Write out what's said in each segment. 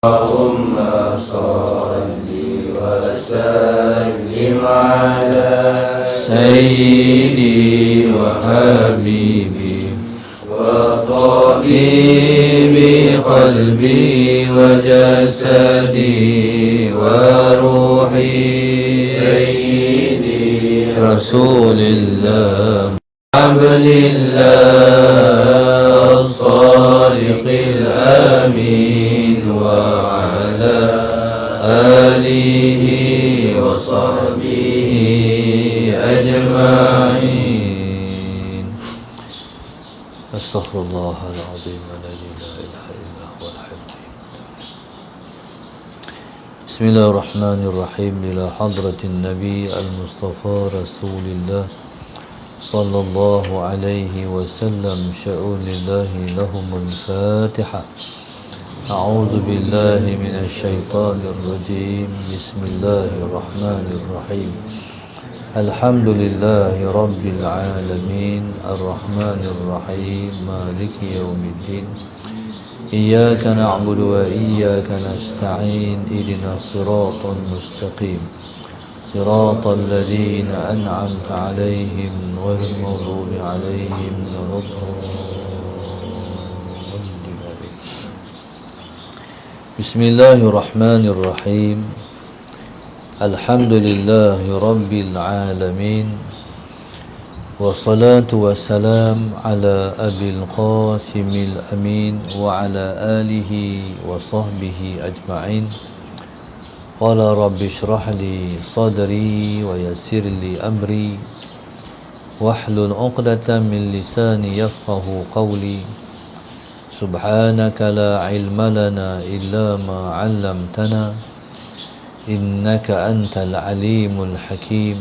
اللهم صل وسلم على سيدي وحبيبي وطبيب قلبي وجسدي وروحي سيدي رسول الله عبد الله الصادق الأمين وعلى آله وصحبه أجمعين. أستغفر الله العظيم الذي لا إله إلا هو الحي القيوم. بسم الله الرحمن الرحيم. إلى حضرة النبي المصطفى رسول الله صلى الله عليه وسلم. شؤون الله لهم الفاتحة. أعوذ بالله من الشيطان الرجيم. بسم الله الرحمن الرحيم. الحمد لله رب العالمين الرحمن الرحيم مالك يوم الدين. إياك نعبد وإياك نستعين. اهدنا الصراط المستقيم صراط الذين أنعمت عليهم غير المغضوب عليهم ولا الضالين. بسم الله الرحمن الرحيم. الحمد لله رب العالمين والصلاة والسلام على أبي القاسم الأمين وعلى آله وصحبه أجمعين. قال رب اشرح لي صدري ويسر لي أمري واحلل عقدة من لساني يفقه قولي. سبحانك لا علم لنا إلا ما علمتنا إنك أنت العليم الحكيم.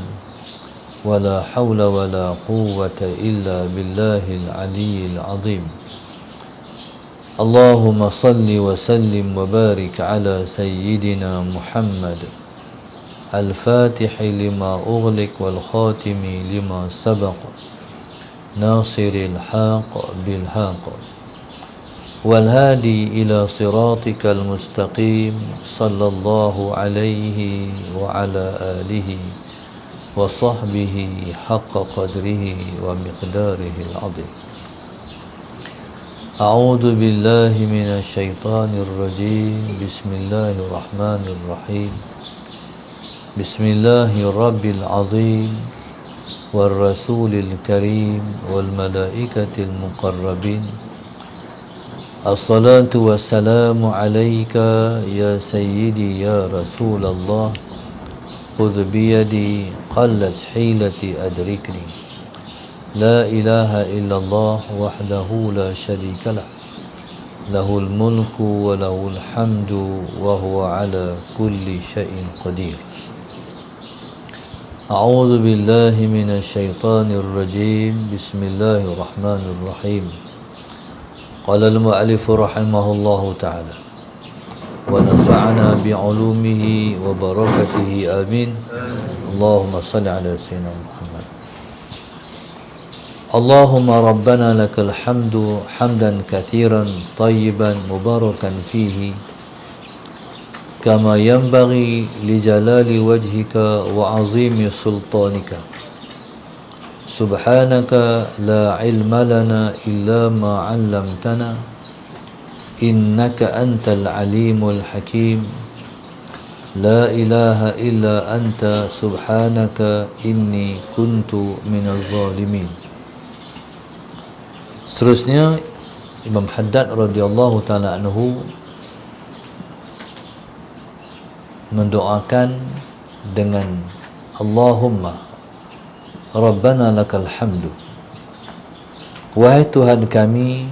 ولا حول ولا قوة إلا بالله العلي العظيم. اللهم صل وسلم وبارك على سيدنا محمد الفاتح لما أغلق والخاتم لما سبق ناصر الحق بالحق والهادي إلى صراطك المستقيم صلى الله عليه وعلى آله وصحبه حق قدره ومقداره العظيم. أعوذ بالله من الشيطان الرجيم. بسم الله الرحمن الرحيم. بسم الله الرب العظيم والرسول الكريم والملائكة المقربين. الصلاة والسلام عليك يا سيدي يا رسول الله. خذ بيدي قلت حيلتي أدركني. لا إله إلا الله وحده لا شريك له. له الملك وله الحمد وهو على كل شيء قدير. أعوذ بالله من الشيطان الرجيم. بسم الله الرحمن الرحيم. قال المؤلف رحمه الله تعالى ونفعنا بعلومه وبركته آمين. اللهم صل على سيدنا محمد. اللهم ربنا لك الحمد حمدا كثيرا طيبا مباركا فيه كما ينبغي لجلال وجهك وعظيم سلطانك. سبحانك لا علم لنا إلا ما علمتنا إنك أنت العليم الحكيم. لا إله إلا أنت سبحانك إني كنت من الظالمين. Seterusnya Imam Haddad radhiyallahu taala anhu mendoakan dengan Allahumma Rabbana lakal hamdu. Wahai Tuhan kami,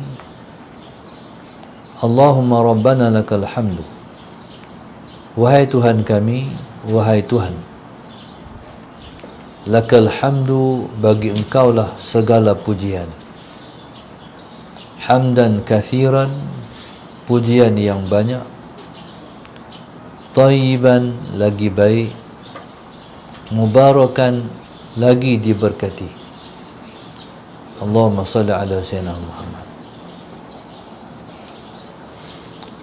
Allahumma Rabbana lakal hamdu. Wahai Tuhan kami, wahai Tuhan, lakal hamdu, bagi engkaulah segala pujian. Hamdan kathiran, pujian yang banyak. Tayyiban, lagi baik. Mubarakan, lagi diberkati. Allahumma salli ala sayyidina Muhammad.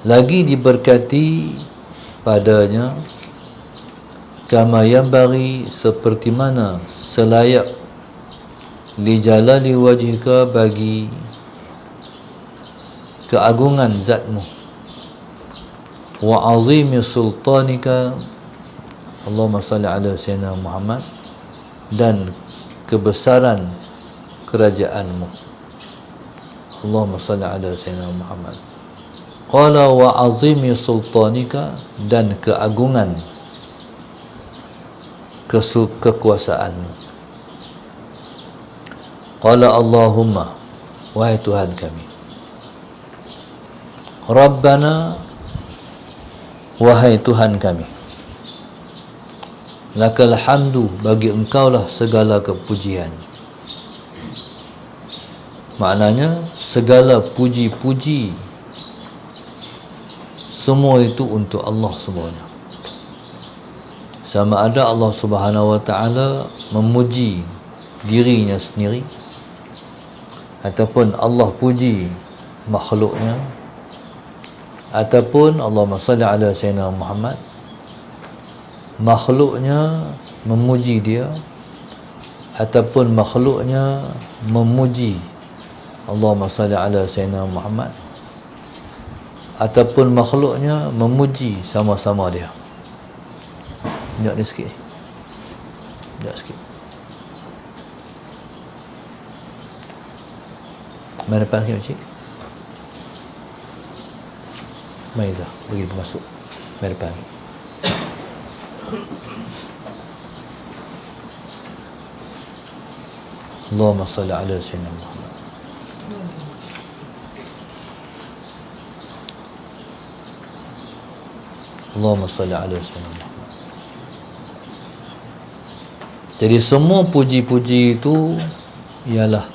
lagi diberkati padanya kama yanbaghi, seperti mana selayak li jalali wajhika, bagi keagungan zatmu, wa azimi sultanika, Allahumma salli ala sayyidina Muhammad, dan kebesaran kerajaanmu, Allahumma salli ala sayyidina Muhammad. Qala wa azimi sultanika, dan keagungan kekuasaanmu. Qala Allahumma, wahai Tuhan kami. Rabbana, wahai Tuhan kami. Lakal hamdu, bagi engkaulah segala kepujian. Maknanya segala puji-puji semua itu untuk Allah semuanya. Sama ada Allah Subhanahu wa ta'ala memuji dirinya sendiri, ataupun Allah puji makhluknya, ataupun Allahumma salli ala sayyidina Muhammad, makhluknya memuji dia, ataupun makhluknya memuji Allahumma salli ala sayyidina Muhammad, ataupun makhluknya memuji sama-sama dia. Sekejap ni sikit. Sekejap sikit. Mari depan sikit, Makcik. Mari Izzah, bagi dia masuk. Mari depan. Allahumma salli ala sayyidina Muhammad. Allahumma salli ala sayyidina Muhammad. Jadi semua puji-puji itu ialah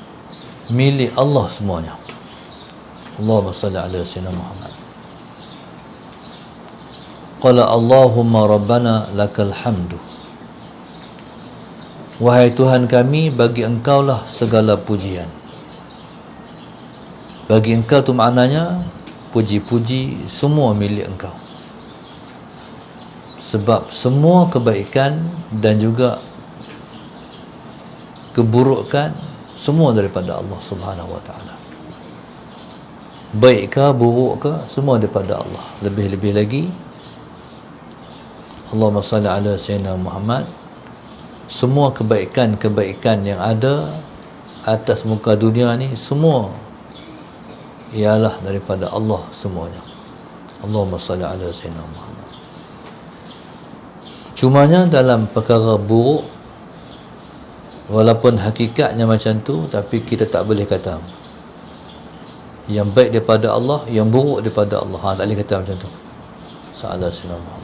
milik Allah semuanya. Allahumma salli ala sayyidina Muhammad. Qala Allahumma rabbana lakal hamdu, wahai Tuhan kami, bagi engkaulah segala pujian. Bagi engkau tu maknanya puji-puji semua milik engkau, sebab semua kebaikan dan juga keburukan semua daripada Allah Subhanahu wa ta'ala. Baik ke buruk ke, semua daripada Allah. Lebih-lebih lagi Allahumma salli ala sayyidina Muhammad, semua kebaikan-kebaikan yang ada atas muka dunia ni semua ialah daripada Allah semuanya. Allahumma salli ala sayyidina Muhammad. Cumanya dalam perkara buruk, walaupun hakikatnya macam tu, tapi kita tak boleh kata yang baik daripada Allah, yang buruk daripada Allah. Tak boleh kata macam tu. Salah sayyidina Muhammad.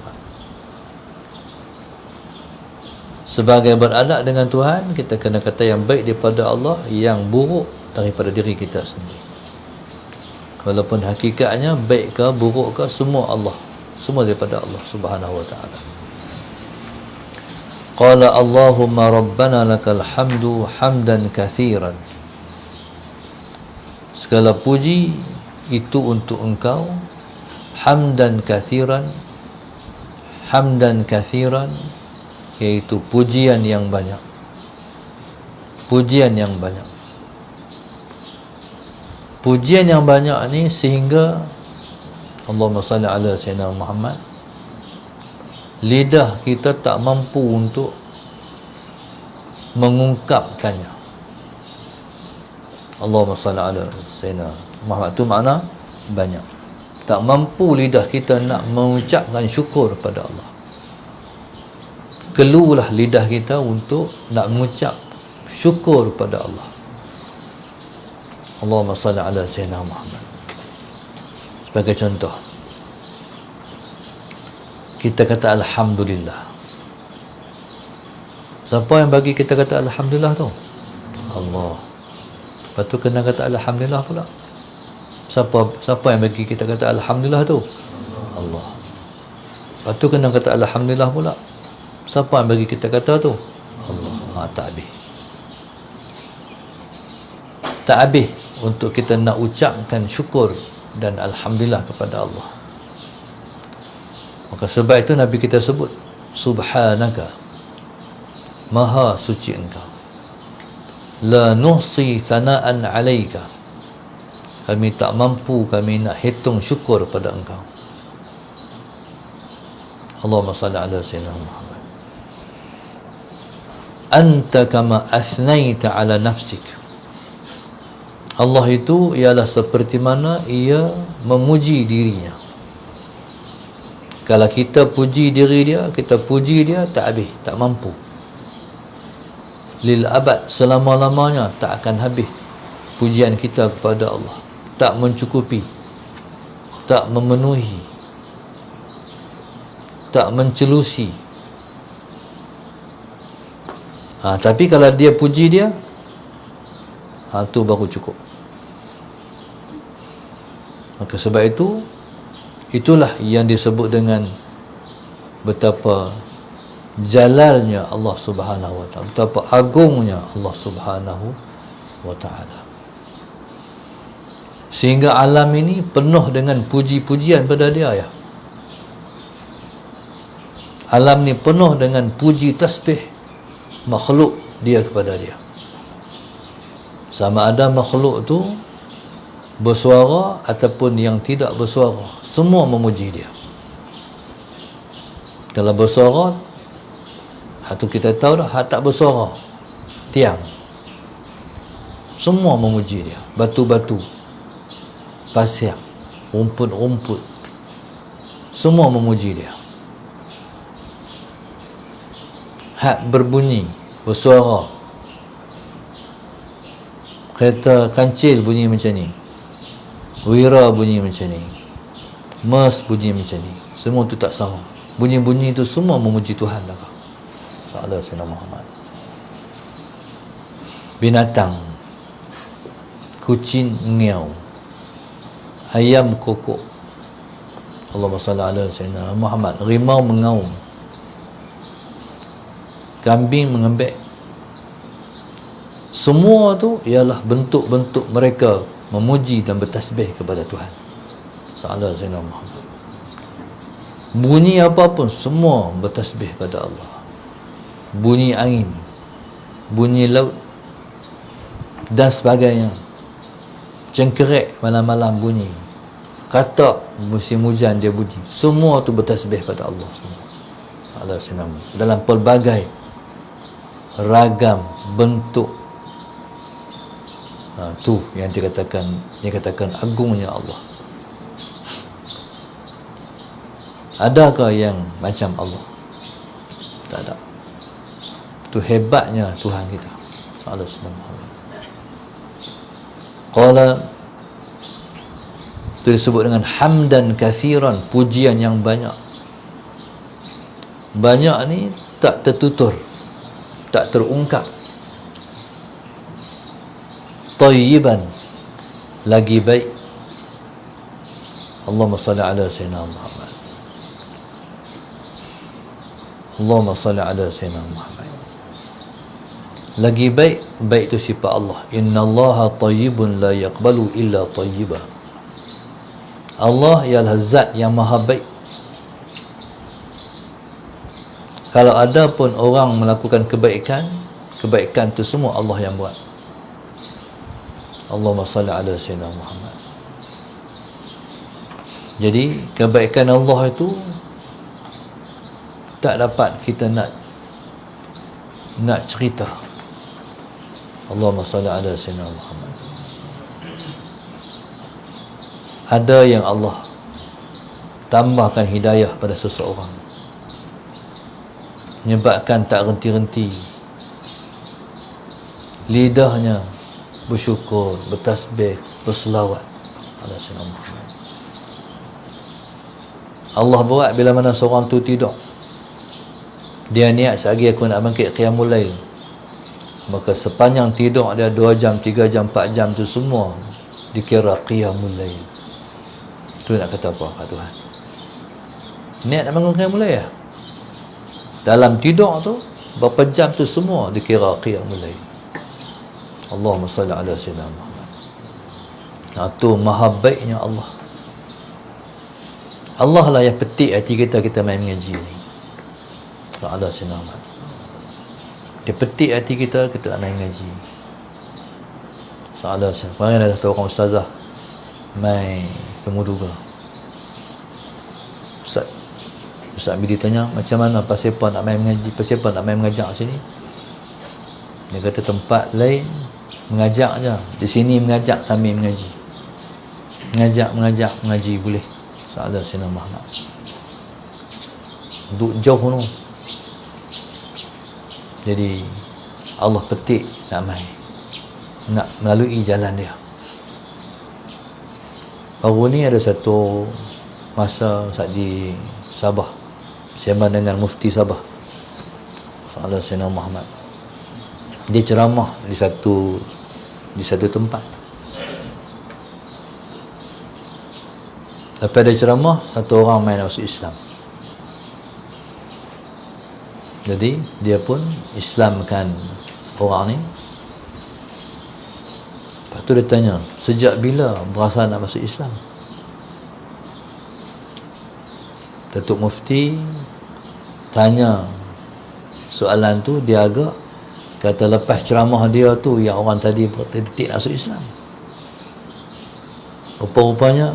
Sebagai beradab dengan Tuhan, kita kena kata yang baik daripada Allah, yang buruk daripada diri kita sendiri. Walaupun hakikatnya baik ke buruk ke, semua Allah, semua daripada Allah Subhanahu wa ta'ala. Qala Allahumma rabbana lakal hamdu hamdan kathiran, segala puji itu untuk engkau, hamdan kathiran, hamdan kathiran, iaitu pujian yang banyak, pujian yang banyak. Pujian yang banyak ni sehingga Allahumma salli ala sayyidina Muhammad, lidah kita tak mampu untuk mengungkapkannya. Allahumma salli ala sayyidina Muhammad tu makna banyak. Tak mampu lidah kita nak mengucapkan syukur kepada Allah. Keluarlah lidah kita untuk nak mengucap syukur kepada Allah. Allahumma salli ala sayyidina Muhammad. Sebagai contoh, kita kata alhamdulillah. Siapa yang bagi kita kata alhamdulillah tu? Allah. Lepas tu kena kata alhamdulillah pula. Siapa yang bagi kita kata alhamdulillah tu? Allah. Lepas tu kena kata alhamdulillah pula. Siapa yang bagi kita kata tu? Allah. Tak habis. Tak habis untuk kita nak ucapkan syukur dan alhamdulillah kepada Allah. Maka sebab itu Nabi kita sebut, subhanaka, maha suci engkau, la nuhsi thana'an alaika, kami tak mampu, kami nak hitung syukur pada engkau. Allahumma salli ala sayyidina Muhammad. Anta kama asnaita ala nafsik. Allah itu ialah seperti mana ia memuji dirinya. Kalau kita puji diri dia, kita puji dia tak habis, tak mampu. Lil abad, selama-lamanya tak akan habis pujian kita kepada Allah. Tak mencukupi, tak memenuhi, tak mencelusi. Tapi kalau dia puji dia, tu baru cukup. Maka sebab itu, itulah yang disebut dengan betapa jalalnya Allah Subhanahu wa ta'ala, betapa agungnya Allah Subhanahu wa ta'ala. Sehingga alam ini penuh dengan puji-pujian pada dia, ya. Alam ni penuh dengan puji tasbih makhluk dia kepada dia. Sama ada makhluk tu bersuara ataupun yang tidak bersuara, semua memuji dia. Kalau bersuara, tu kita tahu dah. Tak bersuara, tiang, semua memuji dia. Batu-batu, pasir, rumput-rumput, semua memuji dia. Berbunyi, bersuara, kereta kancil bunyi macam ni, wira bunyi macam ni, mes bunyi macam ni, semua tu tak sama. Bunyi-bunyi tu semua memuji Tuhan lah. Sallallahu alaihi Muhammad. Binatang, kucing ngeau, ayam kokok, Allahumma salli ala sayyidina Muhammad. Rimau mengaum, kambing mengembek. Semua tu ialah bentuk-bentuk mereka memuji dan bertasbih kepada Tuhan. Sallallahu alaihi wasallam. Bunyi apa pun semua bertasbih pada Allah. Bunyi angin, bunyi laut dan sebagainya. Cengkerek malam-malam bunyi, katak musim hujan dia bunyi. Semua tu bertasbih pada Allah semua. Allah senam dalam pelbagai ragam bentuk. Tu yang dikatakan agungnya Allah. Adakah yang macam Allah? Tak ada. Itu hebatnya Tuhan kita. Allah subhanahu. Qala, itu disebut dengan hamdan kathiran, pujian yang banyak. Banyak ni tak tertutur, tak terungkap. Tayyiban, lagi baik. Allahumma salli ala sayyidina Muhammad. Allahumma salli ala sayyidina Muhammad. Lagi baik, baik itu sifat Allah. Inna Allaha tayyibun la yaqbalu illa tayyibah. Allah ialah zat yang maha baik. Kalau ada pun orang melakukan kebaikan, kebaikan itu semua Allah yang buat. Allahumma salli ala sayyidina Muhammad. Jadi kebaikan Allah itu tak dapat kita nak cerita. Allahumma salli ala sayyidina Muhammad. Ada yang Allah tambahkan hidayah pada seseorang, menyebabkan tak henti-henti lidahnya bersyukur, bertasbih, berselawat ala sayyidina Muhammad. Allah buat bila mana seorang tu tidur, dia niat sehari aku nak bangkit qiyamul lail, maka sepanjang tidur dia 2 jam, 3 jam, 4 jam tu semua dikira qiyamul lail. Tu nak kata apa kat Tuhan? Niat nak bangun qiyamul lail ya? Dalam tidur tu berapa jam tu semua dikira qiyamul lail. Allahumma salli ala sayyidina Muhammad. Tu maha baiknya Allah. Allah lah yang petik hati kita, kita main mengaji ni. Allah Sayyidina Muhammad, dia petik hati kita, kita nak main mengaji. Allah Sayyidina. Kemarin ada satu orang ustazah main Kemuduga. Ustaz Bidi tanya, macam mana pasal nak main mengaji, pasal nak main mengajak sini? Dia kata tempat lain mengajak je, di sini mengajak sambil mengaji. Mengajak mengaji boleh. Soalan Sayyidina Muhammad. Duduk jauh tu. Jadi Allah petik nak main, nak melalui jalan dia. Baru ni ada satu masa saat di Sabah, sembang dengan Mufti Sabah, Soalan Sayyidina Muhammad. Dia ceramah di satu tempat. Lepas dia ceramah, satu orang main masuk Islam. Jadi dia pun Islamkan orang ni. Lepas tu dia tanya, sejak bila berasa nak masuk Islam? Datuk Mufti tanya soalan tu, dia agak kata lepas ceramah dia tu yang orang tadi berdetik masuk Islam. Rupa-rupanya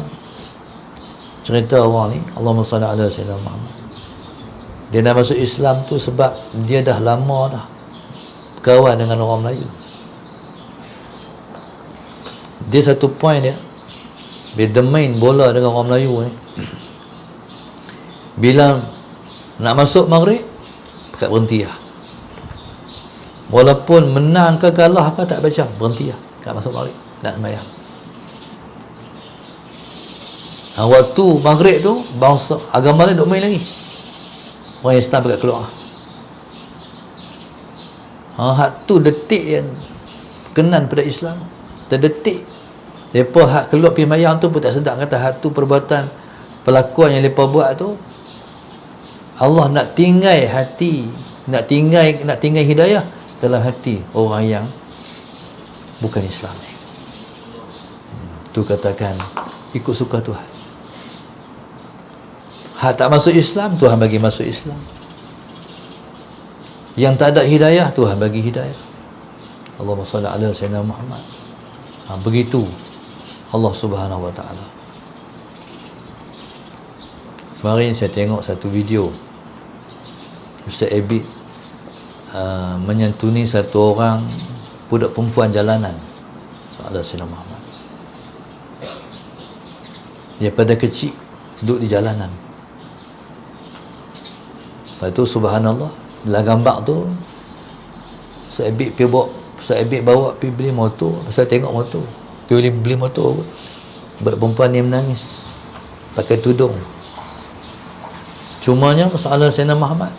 cerita orang ni, Allahumma salli ala Sayyidina Muhammad, dia dah masuk Islam tu sebab dia dah lama dah berkawan dengan orang Melayu. Dia satu point dia, bila main bola dengan orang Melayu ni, bila nak masuk maghrib dekat berhenti lah. Walaupun menang ke kalah ke tak baca, berhenti lah kat masuk maghrib, tak sembahyang. Waktu maghrib tu bangsa agama lain duk main lagi, orang Islam dekat keluar. Hak tu detik yang kenan pada Islam, terdetik. Mereka hak keluar pergi mayang tu pun tak sedar, kata hak tu perbuatan pelakuan yang mereka buat tu, Allah nak tinggal hati, nak tinggal hidayah dalam hati orang yang bukan Islam ni. Tu katakan ikut suka Tuhan. Hak tak masuk Islam, Tuhan bagi masuk Islam. Yang tak ada hidayah, Tuhan bagi hidayah. Allahumma salli ala Sayyidina Muhammad. Begitu Allah Subhanahu wa ta'ala. Kemarin saya tengok satu video Ustaz Abid menyantuni satu orang budak perempuan jalanan, Soalan Sayyidina Muhammad. Dia pada kecil duduk di jalanan. Lepas tu subhanallah, dalam gambar tu Ustaz Abid bawa pergi beli motor. Pasal tengok motor, pergi beli motor, budak perempuan ni menangis pakai tudung. Cumanya Soalan Sayyidina Muhammad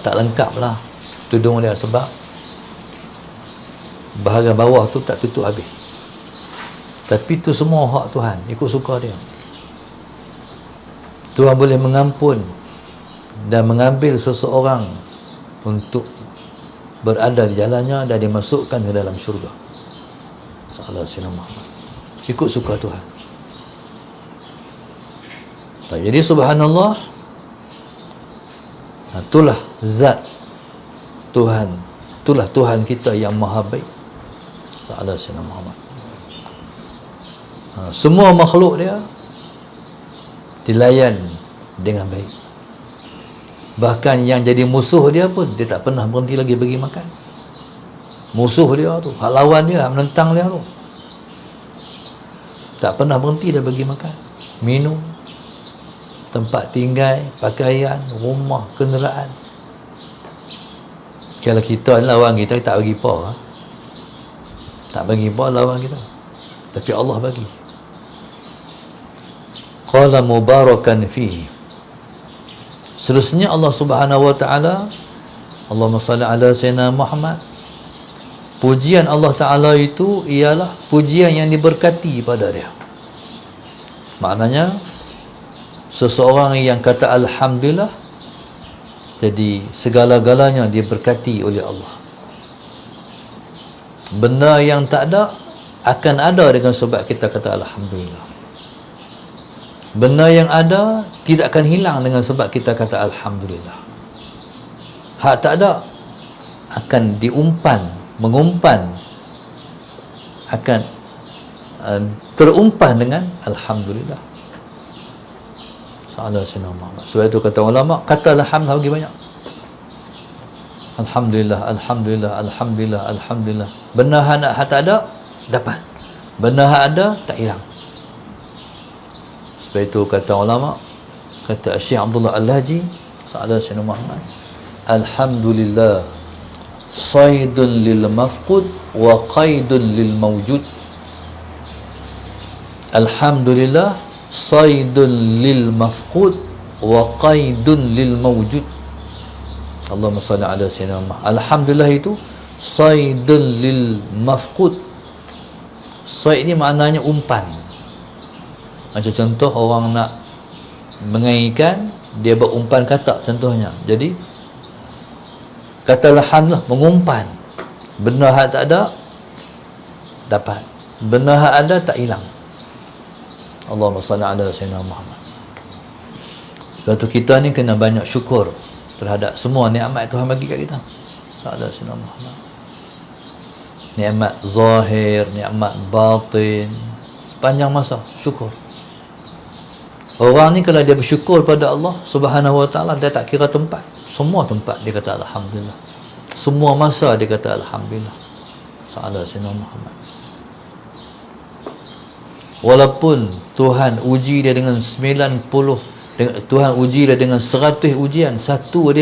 tak lengkap lah tudung dia, sebab bahagian bawah tu tak tutup habis. Tapi tu semua hak Tuhan, ikut suka dia. Tuhan boleh mengampun dan mengambil seseorang untuk berada di jalannya dan dimasukkan ke dalam syurga. Salah Sayyidina Muhammad, ikut suka Tuhan. Jadi subhanallah, itulah zat Tuhan, itulah Tuhan kita yang maha baik. Salah Sayyidina Muhammad. Semua makhluk dia dilayan dengan baik. Bahkan yang jadi musuh dia pun dia tak pernah berhenti lagi bagi makan. Musuh dia tu, hak lawan dia, hak menentang dia tu, tak pernah berhenti dia bagi makan, minum, tempat tinggal, pakaian, rumah, kenderaan. Kalau kita lawan kita tak bagi apa, tak bagi apa lawan kita, tapi Allah bagi. Qala mubarakan fihi. Seterusnya Allah Subhanahu wa ta'ala, Allahumma salli ala Sayyidina Muhammad, pujian Allah Ta'ala itu ialah pujian yang diberkati pada dia. Maknanya seseorang yang kata alhamdulillah, jadi segala-galanya diberkati oleh Allah. Benda yang tak ada akan ada dengan sebab kita kata alhamdulillah. Benda yang ada tidak akan hilang dengan sebab kita kata Alhamdulillah. Hak tak ada akan mengumpan, akan terumpan dengan Alhamdulillah. Salah Sayyidina Muhammad. Sebab itu kata ulama, kata Alhamdulillah lagi banyak. Alhamdulillah, Alhamdulillah, Alhamdulillah, Alhamdulillah. Benda hak tak ada, dapat. Benda hak ada, tak hilang. Sebab itu kata ulama, kata Syekh Abdullah Al-Haji, Salah Sayyidina Muhammad, Alhamdulillah, saydun lil mafqud wa qaidun lil mawjud. Alhamdulillah, saydun lil mafqud wa qaidun lil mawjud. Allahumma salli ala sayyidina Muhammad. Alhamdulillah itu saydun lil mafqud. Sayd ni maknanya umpan. Macam contoh orang nak mengaikan, dia berumpan katak contohnya. Jadi kata alhamdulillah, mengumpan. Benda hak tak ada, dapat. Benda hak ada, tak hilang. Allahumma salli ala sayyidina Muhammad. Lepas kita ni kena banyak syukur terhadap semua nikmat Tuhan bagi kat kita. Salah Sayyidina Muhammad. Nikmat zahir, nikmat batin, sepanjang masa syukur. Orang ni kalau dia bersyukur pada Allah Subhanahu wa taala, dia tak kira tempat. Semua tempat dia kata alhamdulillah. Semua masa dia kata alhamdulillah. Salah Sayyidina Muhammad. Walaupun Tuhan uji dia dengan 90, Tuhan uji dia dengan 100 ujian, satu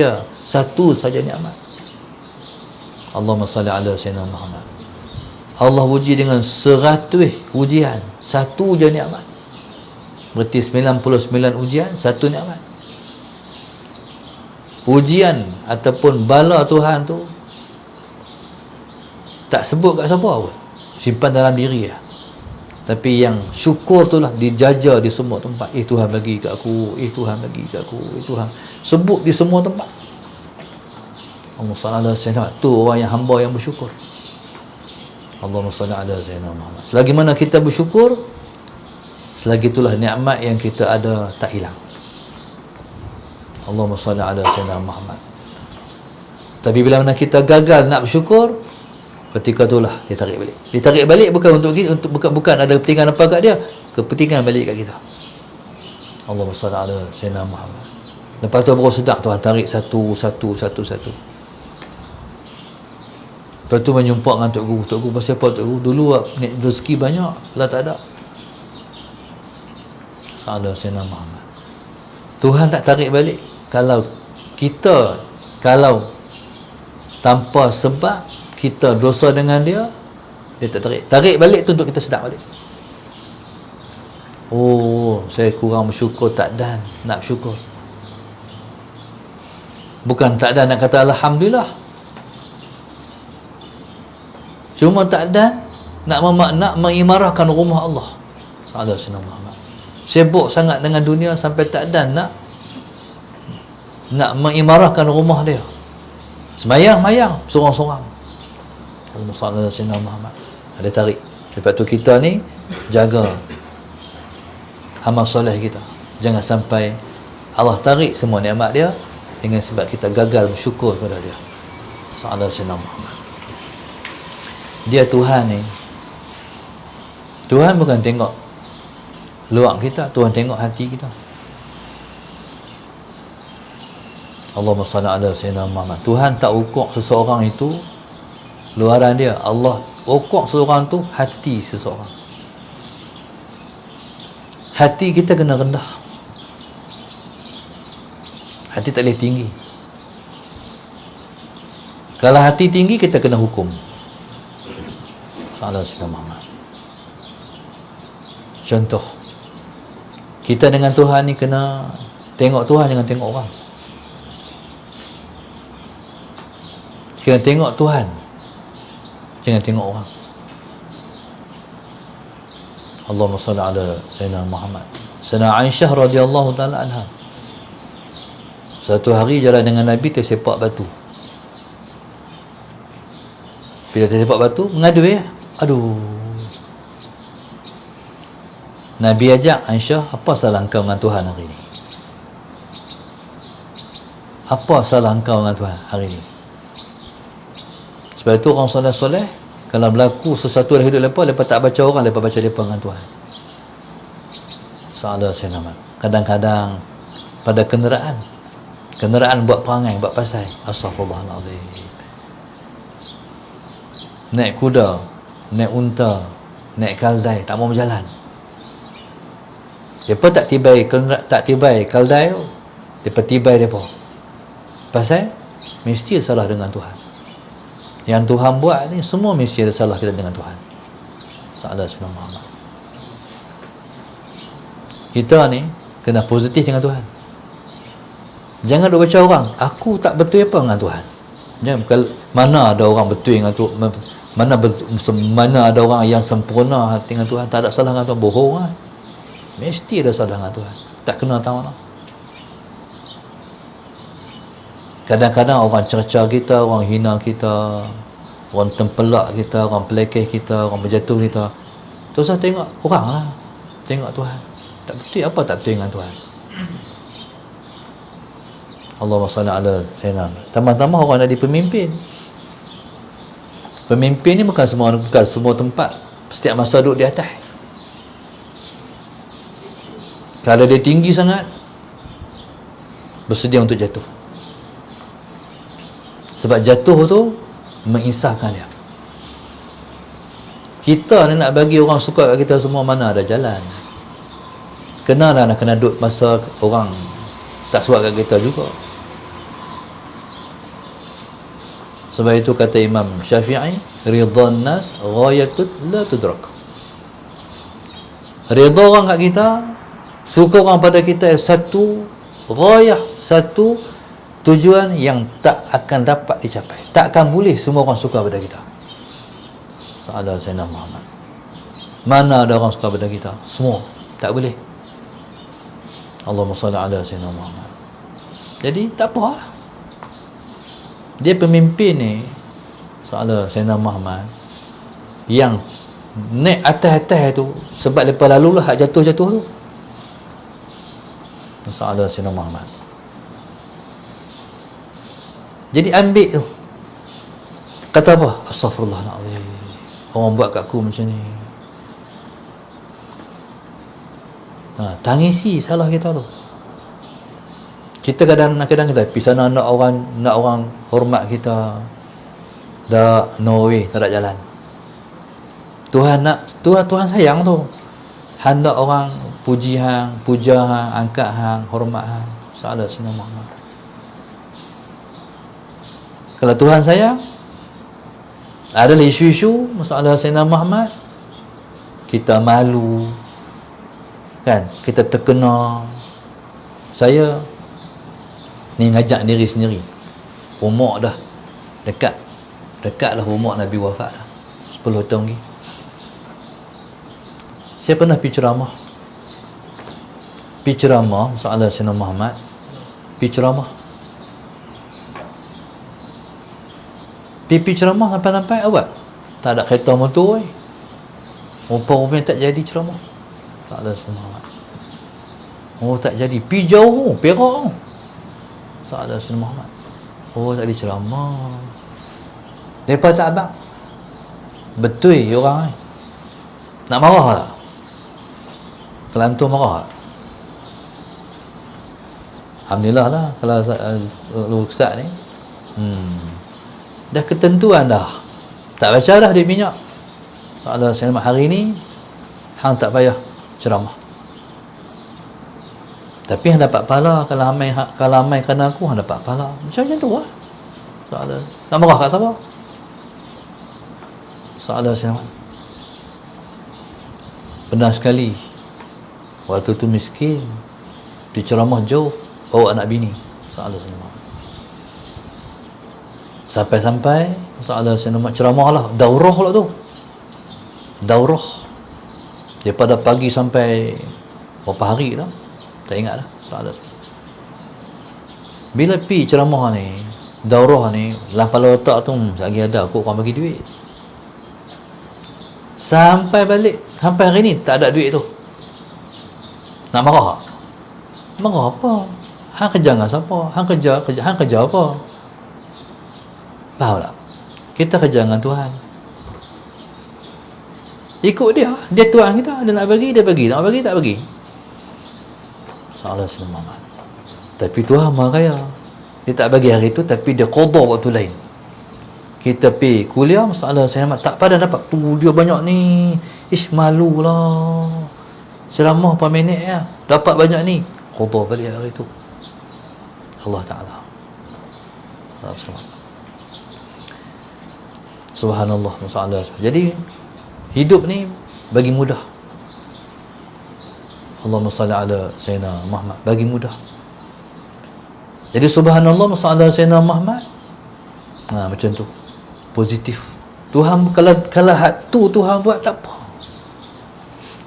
saja nikmat. Allahumma salli ala sayyidina Muhammad. Allah uji dengan 100 ujian, satu je nikmat. Berarti 99 ujian, satu nikmat. Ujian ataupun bala Tuhan tu tak sebut kat siapa pun, simpan dalam diri lah. Tapi yang syukur tu lah dijaja di semua tempat. Tuhan bagi kat aku, Tuhan bagi kat aku, Tuhan sebut di semua tempat. Allahumma salli ala sayyidina. Tu orang yang hamba yang bersyukur. Allahumma salli ala sayyidina Muhammad. Selagi mana kita bersyukur, selagi itulah nikmat yang kita ada tak hilang. Allahumma salli ala sayyidina Muhammad. Tapi bila mana kita gagal nak bersyukur, ketika itulah dia tarik balik. Dia tarik balik bukan untuk kita, bukan ada kepentingan apa kat dia, kepentingan balik kat kita. Allahumma salli ala sayyidina Muhammad. Lepas tu baru sedap Tuhan tarik satu. Lepas tu menjumpa dengan Tok Guru. Tok Guru pasal apa Tok Guru? Dulu rezeki banyak, lah tak ada. Salah sayyidina Muhammad. Tuhan tak tarik balik. Kalau tanpa sebab kita dosa dengan dia tak tarik balik tu untuk kita sedap balik. Oh, saya kurang bersyukur, tak dan nak bersyukur. Bukan tak dan nak kata alhamdulillah, cuma tak dan nak mengimarahkan rumah Allah. Salah Sayyidina Muhammad. Sibuk sangat dengan dunia sampai tak dan nak mengimarahkan rumah dia. Semayang sorang-sorang. Allahumma sayyidina Muhammad. Ada tarik. Lepas tu kita ni jaga amal soleh kita. Jangan sampai Allah tarik semua nikmat dia dengan sebab kita gagal bersyukur kepada dia. Salah sayyidina Muhammad. Dia Tuhan ni. Tuhan bukan tengok luar kita, Tuhan tengok hati kita. Allahumma salli ala sayyidina Muhammad. Tuhan tak ukur seseorang itu luaran dia. Allah ukur seseorang tu hati seseorang. Hati kita kena rendah. Hati tak boleh tinggi. Kalau hati tinggi, kita kena hukum. Salah sayyidina Muhammad. Contoh, kita dengan Tuhan ni kena tengok Tuhan, jangan tengok orang. Kena tengok Tuhan, jangan tengok orang. Allahumma salli ala sayyidina Muhammad. Sayyidina Aisyah radhiyallahu taala anha, satu hari jalan dengan Nabi, tersepak batu. Bila tersepak batu, mengadu ya. Aduh. Nabi ajak Aisyah, apa salah engkau dengan Tuhan hari ini? Apa salah engkau dengan Tuhan hari ini? Sebab itu orang soleh-soleh, kalau berlaku sesuatu dalam hidup mereka tak baca orang, mereka baca mereka dengan Tuhan. Salah saya nama. Kadang-kadang pada kenderaan buat perangai, buat pasal, astaghfirullahalazim. Naik kuda, naik unta, naik kaldai, tak mau berjalan. Mereka tak tibai kaldai, mereka tibai mereka. Pasal mesti salah dengan Tuhan. Yang Tuhan buat ni semua mesti ada salah kita dengan Tuhan. Salah Sayyidina Muhammad. Kita ni kena positif dengan Tuhan. Jangan duk baca orang, aku tak betul apa dengan Tuhan. Jangan, mana ada orang betul dengan Tuhan, mana ada orang yang sempurna hati dengan Tuhan, tak ada salah dengan Tuhan, bohong kan. Mesti ada salah dengan Tuhan. Tak kena tahu lah. Kadang-kadang orang cerca kita, orang hina kita, orang tempelak kita, orang pelekeh kita, orang berjatuh kita. Tu saya tengok orang lah, tengok Tuhan. Tak betul apa tak betul dengan Tuhan. Allahumma salli ala sayyidina. Tambah-tambah orang jadi pemimpin. Pemimpin ni bukan semua tempat setiap masa duduk di atas. Kalau dia tinggi sangat, bersedia untuk jatuh. Sebab jatuh tu mengisahkan dia. Kita ni nak bagi orang suka kat kita semua, mana ada jalan. Kena duduk masa orang tak suka kat kita juga. Sebab itu kata Imam Syafi'i, ridhan nas ghayatut la tudrak. Ridha orang kat kita, suka orang pada kita, satu ghayah, satu tujuan yang tak akan dapat dicapai. Tak akan boleh semua orang suka pada kita. Salah Sayyidina Muhammad. Mana ada orang suka pada kita? Semua. Tak boleh. Allahumma salli ala Sayyidina Muhammad. Jadi tak apa lah. Dia pemimpin ni, Salah Sayyidina Muhammad, yang naik atas-atas tu sebab lepas lalu lah hak jatuh-jatuh tu. Salah Sayyidina Muhammad. Jadi ambil tu, kata apa? Astaghfirullahaladzim, orang buat kat aku macam ni. Tangisi salah kita tu. Kita kadang-kadang kita pergi sana nak orang hormat kita, dah no way, tak ada jalan. Tuhan sayang tu. Hendak orang puji hang, puja hang, angkat hang, hormat hang. Salah Sayyidina Muhammad. Kalau Tuhan sayang, ada isu-isu masalah Sayyidina Muhammad, kita malu kan, kita terkena. Saya ni ngajak diri sendiri, umur dah dekat dah umur Nabi wafat dah 10 tahun lagi. Saya pernah pergi ceramah masalah Sayyidina Muhammad, pergi ceramah sampai awal tak ada kereta motor. Rupa-rupanya tak jadi ceramah. Tak ada Sayyidina Muhammad. Tak jadi. Pergi jauh, Perak. Tak ada Sayyidina Muhammad. Tak ada ceramah. Mereka tak abang. Betul orang ni. Nak marah tak? Kalau antum marah tak? Alhamdulillah lah. Kalau rusak ni, dah ketentuan dah. Tak baca dah duit minyak. Soalan Sayyidina hari ni, hang tak payah ceramah. Tapi hang dapat pahala. Kalau amai kerana aku, hang dapat pahala. Macam tu lah. Soalan. Nak marah kat siapa? Soalan Sayyidina. Benar sekali. Waktu tu miskin, diceramah jauh, bawa anak bini. Soalan Sayyidina. Sampai masalah Sayyidina ceramah lah, daurah lah tu. Daurah daripada pagi sampai berapa hari dah, tak ingat dah. Soalan. Bila pi ceramah ni, daurah ni, lapal otak tu lagi ada aku orang bagi duit. Sampai balik, sampai hari ni tak ada duit tu. Nak marah? Marah apa? Hang kerja dengan siapa? Hang kerja apa? Faham tak? Kita kerja dengan Tuhan. Ikut dia. Dia Tuhan kita. Dia nak bagi, dia bagi. Tak bagi, tak bagi. Salah Muhammad. Tapi Tuhan Maha Kaya. Dia tak bagi hari tu, tapi dia qada waktu lain. Kita pergi kuliah, masalah saya tak pada dapat tu, dia banyak ni. Ish, malu lah. Selama berapa minit ya, dapat banyak ni. Qada balik hari tu. Allah Ta'ala. Subhanallah, masalah. Jadi hidup ni bagi mudah. Allahumma salli ala Sayyidina Muhammad, bagi mudah. Jadi subhanallah, masalah Sayyidina Muhammad. Macam tu. Positif. Tuhan, kalau hak tu Tuhan buat, tak apa.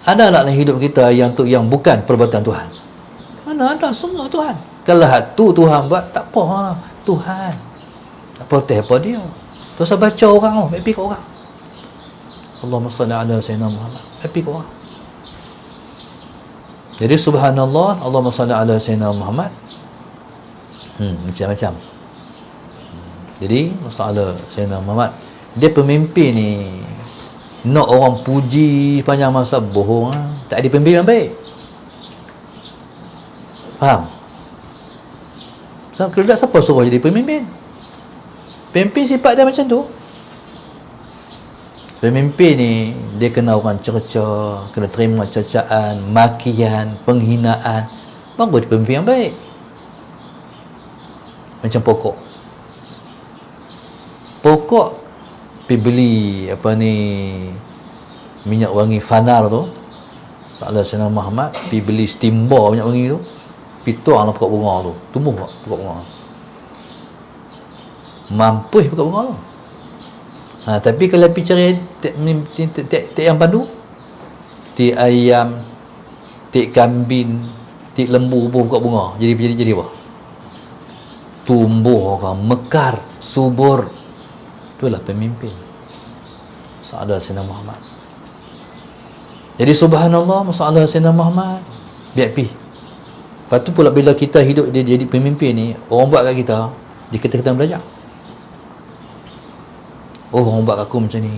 Ada tak dalam hidup kita yang bukan perbuatan Tuhan? Mana ada, semua Tuhan. Kalau hak tu Tuhan buat, tak apa. Tuhan. Tak protes apa dia. Tak usah baca orang, happy kat orang. Allahumma salli ala Sayyidina Muhammad, happy kat orang. Jadi subhanallah, Allahumma salli ala Sayyidina Muhammad. Macam-macam. Jadi masalah Sayyidina Muhammad, dia pemimpin ni nak orang puji panjang masa, bohong lah. Tak ada pemimpin yang baik. Faham? Kalau tak, siapa suruh jadi pemimpin? Pemimpin sifat dia macam tu. Pemimpin ni dia kena orang cerca, kena terima cercaan, makian, penghinaan, baru dia pemimpin yang baik. Macam pokok pergi beli minyak wangi fanar tu, Salah Sayyidina Muhammad pergi beli steambar minyak wangi tu, pergi tuang lah pokok bunga tu, tumbuh tak pokok bunga, mampus pokok bunga tu. Tapi kalau pergi cari tik yang padu, tik ayam, tik kambing, tik lembu pokok bunga, jadi apa? Tumbuh kan, mekar, subur. Itulah pemimpin. Sahadat Sayyidina Muhammad. Jadi subhanallah, masalah Sayyidina Muhammad, biar pergi. Lepas tu pula bila kita hidup dia jadi pemimpin ni, orang buat kat kita, kita belajar. Oh, orang buat aku macam ni.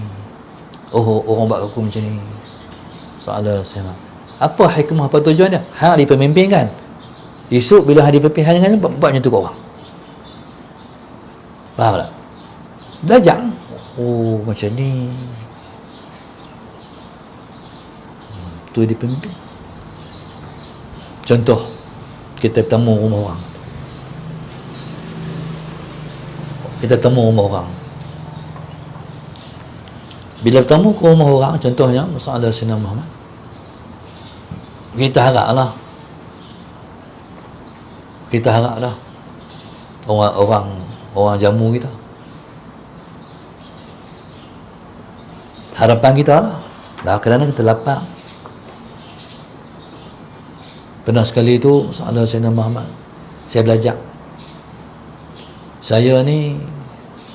Oh, orang buat aku macam ni. Sahadat Sayyidina. Apa hikmah, apa tujuan dia? Hang di pemimpin kan? Esok bila hang di pemimpin, hang jangan buat macam tu kat orang. Faham tak? Belajar. Oh, macam ni. Tu dia pemimpin. Contoh, kita bertemu rumah orang. Bila bertemu ke rumah orang, contohnya masalah Sayyidina Muhammad, kita haraplah orang jamu kita, harapan kita lah kerana kita lapar. Pernah sekali tu Sahadat Sayyidina Muhammad, saya belajar, saya ni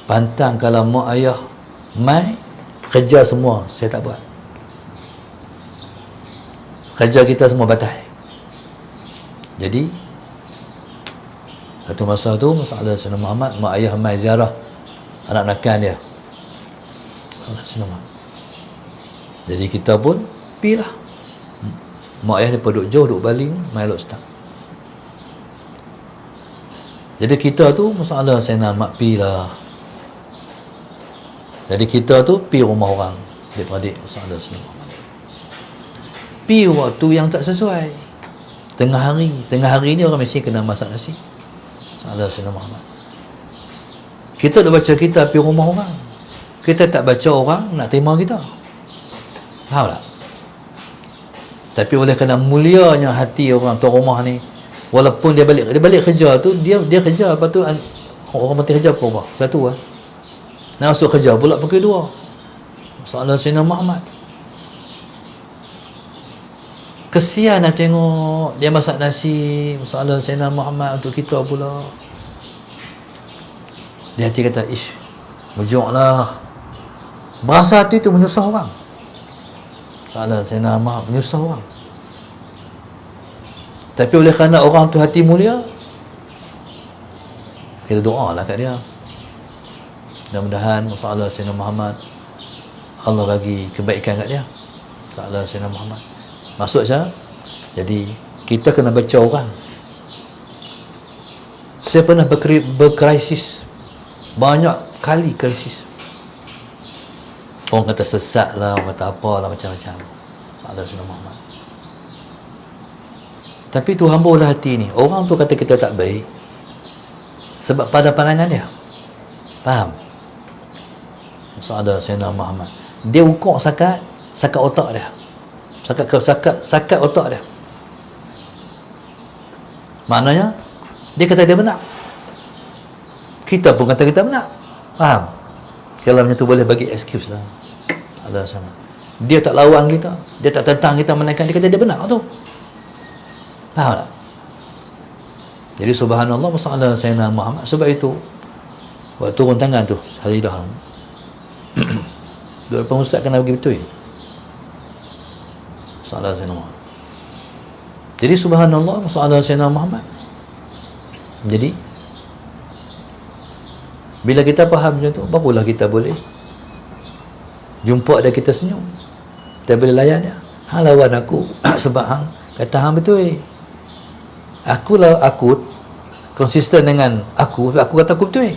pantang kalau mak ayah mai kerja semua saya tak buat, kerja kita semua batal. Jadi satu masa tu Sahadat Sayyidina Muhammad, mak ayah mai ziarah anak nakan dia, Sahadat Sayyidina Muhammad. Jadi kita pun pergilah. Mak ayah ni duduk jauh, duduk Bali, mai elok start. Jadi kita tu masalah Sayyidina Muhammad pergilah. Jadi kita tu pergi rumah orang, adik-adik masalah Sayyidina Muhammad. Pergi waktu yang tak sesuai, tengah hari ni orang mesti kena masak nasi. Sahadat Sayyidina Muhammad. Kita dah baca kitab pergi rumah orang, kita tak baca orang nak terima kita. Faham tak? Tapi oleh kerana mulianya hati orang tuan rumah ni, walaupun dia balik kerja tu, dia kerja, lepas tu orang mati kerja pukul berapa? Satu lah. Nak masuk kerja pula pukul 2. Masalah Sayyidina Muhammad. Kesian nak tengok dia masak nasi, masalah Sayyidina Muhammad untuk kita pula. Dia hati kata, ish, mujuklah. Berasa hati tu menyusah orang. Salah Sayyidina Muhammad menyusah orang. Tapi oleh kerana orang tu hati mulia, kita doa lah kat dia. Mudah-mudahan masalah Sayyidina Muhammad, Allah bagi kebaikan kat dia. Masalah Sayyidina Muhammad. Maksud saya, jadi kita kena baca orang. Saya pernah berkrisis, banyak kali krisis. Orang kata sesat lah, orang kata apalah, macam-macam. Masalah Sayyidina Muhammad. Tapi Tuhan boleh hati ni. Orang tu kata kita tak baik sebab pada pandangan dia. Faham? Masalah Sayyidina Muhammad, dia ukur sakat otak dia. Sakat otak dia. Maknanya dia kata dia benar. Kita pun kata kita benar. Faham? Kalau macam tu boleh bagi excuse lah. Ada sama. Dia tak lawan kita, dia tak tentang kita, melainkan dia kata dia benar tu. Faham tak? Jadi subhanallah, masalah Sayyidina Muhammad. Sebab itu waktu turun tangan tu hari dah depan ustaz kena bagi betul. Masalah Sayyidina Muhammad. Jadi subhanallah, masalah Sayyidina Muhammad. Jadi bila kita faham macam tu, barulah kita boleh jumpa dia, kita senyum, kita boleh layan dia. Hang lawan aku sebab hang kata hang betul. Aku konsisten dengan aku kata aku betul.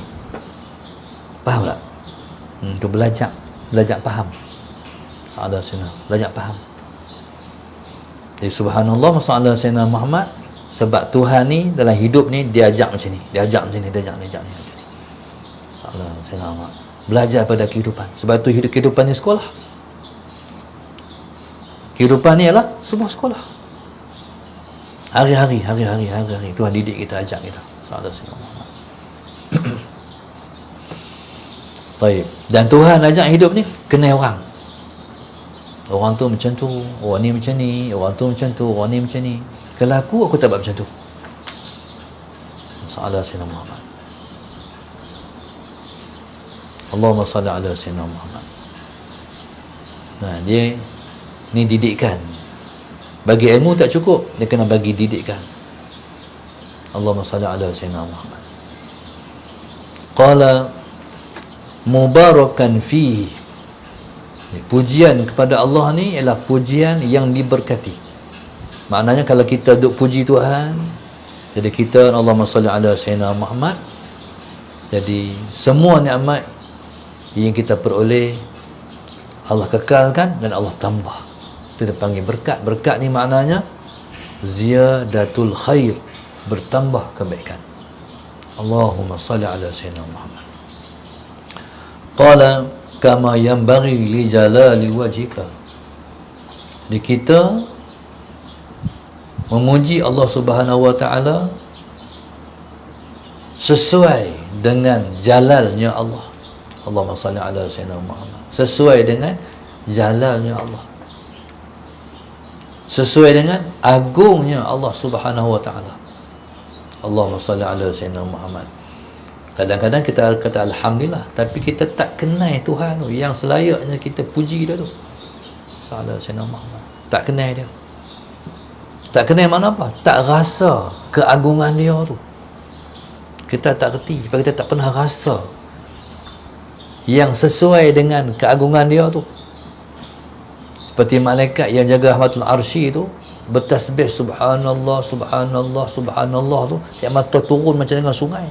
Faham tak? Tu belajar faham. Masalah Sayyidina, belajar faham. Jadi subhanallah, masalah Sayyidina Muhammad. Sebab Tuhan ni dalam hidup ni dia ajak macam ni, dia ajak macam ni. Masalah Sayyidina Muhammad, belajar pada kehidupan. Sebab tu kehidupan ni sekolah. Kehidupan ni adalah sebuah sekolah. Hari-hari Tuhan didik kita, ajak kita. Masalah Sayyidina Muhammad. Baik. Dan Tuhan ajak hidup ni kenal orang. Orang tu macam tu, orang ni macam ni, orang tu macam tu, orang ni macam ni. Kalau aku tak buat macam tu. Masalah Sayyidina Muhammad. Allahumma salli ala Sayyidina Muhammad. Nah, dia ni didikan. Bagi ilmu tak cukup, dia kena bagi didikan. Allahumma salli ala Sayyidina Muhammad. Qala mubarakan fihi. Pujian kepada Allah ni ialah pujian yang diberkati. Maknanya kalau kita duk puji Tuhan, jadi kita Allahumma salli ala Sayyidina Muhammad, jadi semua nikmat yang kita peroleh Allah kekalkan dan Allah tambah. Itu dia panggil berkat. Berkat ni maknanya ziyadatul khair, bertambah kebaikan. Allahumma salli ala Sayyidina Muhammad. Qala kama yanbaghi li jalali wajhika. Di kita memuji Allah Subhanahu wa taala sesuai dengan jalalnya Allah. Allahumma salli ala Sayyidina Muhammad. Sesuai dengan jalalnya Allah, sesuai dengan agungnya Allah Subhanahu wa taala. Allahumma salli ala Sayyidina Muhammad. Kadang-kadang kita kata alhamdulillah, tapi kita tak kenal Tuhan tu yang selayaknya kita puji dia tu. Salah Sayyidina Muhammad. Tak kenal dia. Tak kenal makna apa? Tak rasa keagungan dia tu. Kita tak reti sebab kita tak pernah rasa yang sesuai dengan keagungan dia tu. Seperti malaikat yang jaga rahmatul arsy tu bertasbih subhanallah subhanallah subhanallah tu, yang mata turun macam dengan sungai.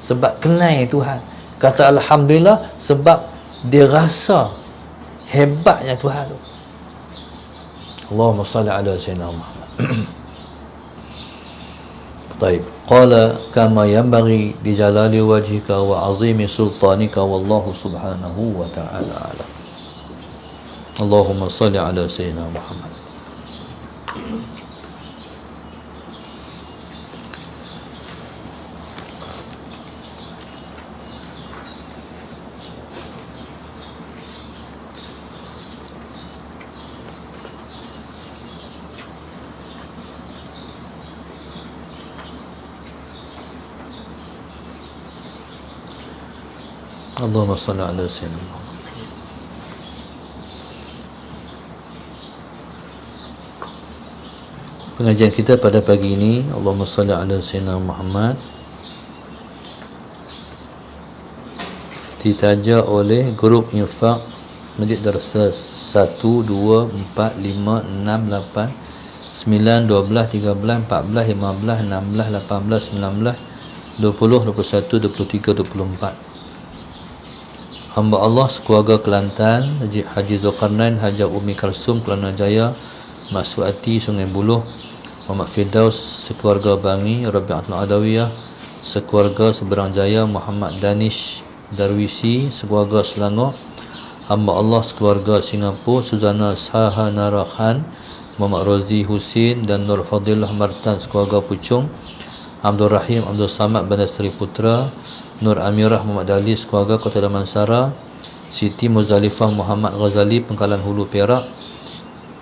Sebab kenal Tuhan. Kata alhamdulillah sebab dia rasa hebatnya Tuhan tu. Allahumma salli ala Sayyidina Muhammad. Baik. Qala kama yanbaghi li jalali wajhika wa azimi sultanika wallahu subhanahu wa ta'ala alam. Allahumma salli ala Sayyidina Muhammad. Allahumma salli ala Sayyidina Muhammad. pengajian kita pada pagi ini. Allahumma salli ala sayyidina Muhammad. Ditaja oleh grup infak Masjid Darsa 1, 2, 4, 5, 6, 8, 9, 12, 13, 14, 15, 16, 18, 19, 20, 21, 23, 24. Hamba Allah sekeluarga Kelantan, Haji Zulkarnain, Haji Umi Kalsum, Kelana Jaya, Mak Suati, Sungai Buloh, Muhammad Firdaus, sekeluarga Bangi, Rabi'atul Adawiyah, sekeluarga Seberang Jaya, Muhammad Danish Darwisi, sekeluarga Selangor. Hamba Allah sekeluarga Singapura, Suzana Sahanara Khan, Muhammad Rozi Husin dan Nur Fadilah Martan, sekeluarga Puchong. Abdul Rahim Abdul Samad Bandar Seri Putra, Nur Amirah Muhammad Ali, sekeluarga Kota Damansara. Siti Muzalifah Muhammad Ghazali, Pengkalan Hulu, Perak.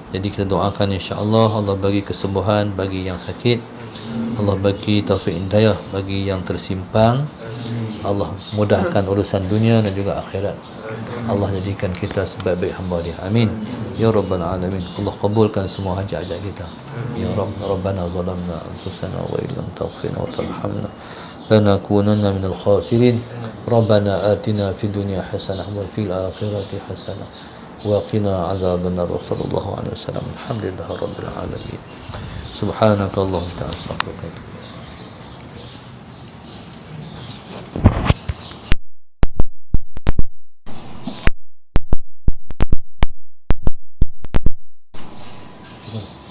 Jadi kita doakan insya-Allah Allah bagi kesembuhan bagi yang sakit, Allah bagi taufik hidayah bagi yang tersimpang, Allah mudahkan urusan dunia dan juga akhirat. Allah jadikan kita sebaik-baik hamba Dia. Amin ya rabbal alamin. Allah kabulkan semua hajat-hajat kita. Ya Rabb, Rabbana zalamna anfusana wa illam taghfir wa tarhamna lanakunanna minal khasirin. Rabbana atina fid dunya hasanah wa fil akhirati hasanah wa qina adzabannar. Wassallallahu alaihi wasallam. Alhamdulillahi rabbil alamin. Subhanakallahumma wa bihamdika astaghfiruka wa atubu ilaik. Terima kasih.